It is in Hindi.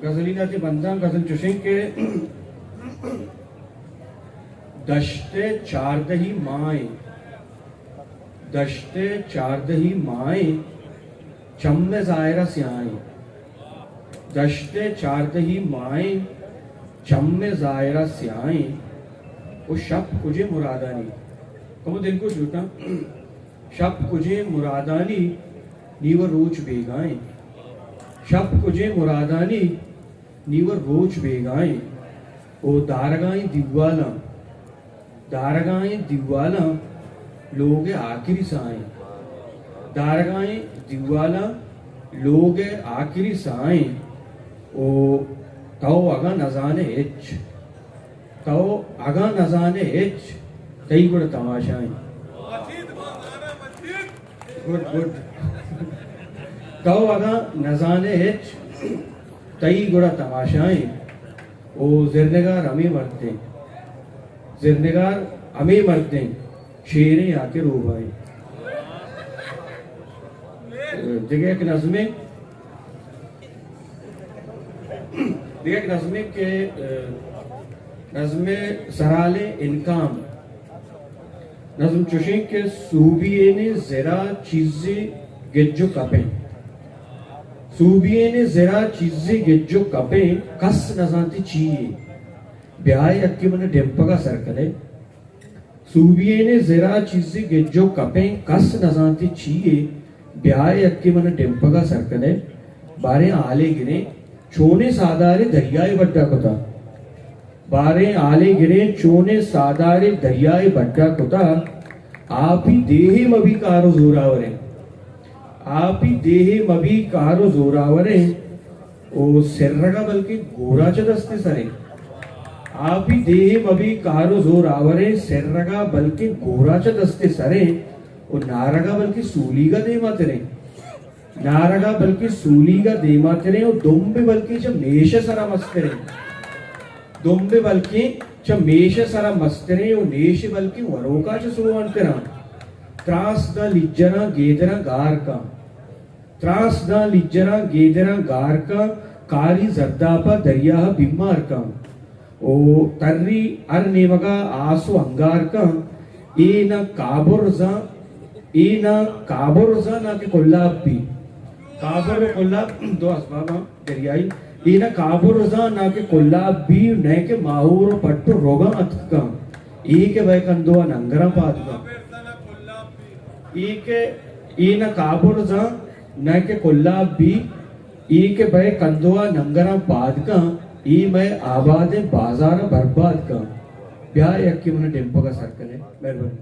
गजलीनाचे बंदाम गजल चुशिंग के दशते चारदही माए दशते चारदही माए चम्मे जायरा स्याए दशते चारदही माए चम्मे जायरा स्याए वो शब कुजे मुरादानी कमो दिल को झूठा शब कुजे मुरादानी नीव रोज बेगाए शब कुजे मुरादानी नीव रोज बेगाए ओ दारगाए दिवाला लोग आखिरी साए दारगाए दिवाला लोग आखिरी साए ओ तव अगा नजाने एच कई गुड़ तमाशाएं गुड तव अगा नजाने एच कई गुड़ा तमाशाएं ओ जिरनेगार हमें मरते शेरें आके रोबाए जगह एक नज़्मे के नज़्मे सराले इनकाम नज़्म चुशिंग के सूबिये ने ज़रा चीज़ें गिज्जो कपें सूबिये ने ज़रा चीज़ें गिज्जो कपें कस नज़ाती चीए ब्याय अक्की मन डेंपगा सरकले सूबिये ने ज़रा चीज़ें गिज्जो कपें कस नज़ाती चीए ब्याय अक्की मन डेंपगा सरकले बारे आले गिरे चोने सादारे दरियाए बड्डा कुता बारे आले गिरे चोने सादारे दरियाए बड्डा कुता आप ही देहे मभी कारो जोरावरे आप ही देहे मभी कारो जोरावरे ओ सिर्रगा बल्कि गोरा चदस्ते सरे आप ही देहे मभी कारो जोरावरे सिर्रगा बल्कि गोरा चदस्ते सरे ओ नारगा बल्कि सूलीगा दे मातरे नारगा बल्कि सूलीगा दे मातरे ओ दोंबे बल्कि जब मेष सरा मस्तरे दोंबे बल्कि जब मेष सरा मस्तरे ओ नेश बल्कि वरोका च सुवंतरा त्रास द लिज्जरा गेदरा गार का त्रास द लिज्जरा गेदरा गार का कारी जर्दापा दरिया बिम्मार का ओ तर्री अर नेमगा आसु अंगार का ए न काबुरजा ना के कोल्लाबी काबुर कोल्लाब दो असबाब दरियाई ए न काबुरजा ना के कोल्लाबी न के माहूर पट्टू रोगा अतका ए के भाई कंदो नंगरा पादका ए के ए न काबुरजा न के कोल्लाबी ए के भाई कंदो नंगरा पादका ई मैं आबाद बाजार बर्बाद का ब्याह यक्की मन टेंपो का सर्कल है मेहरबानी।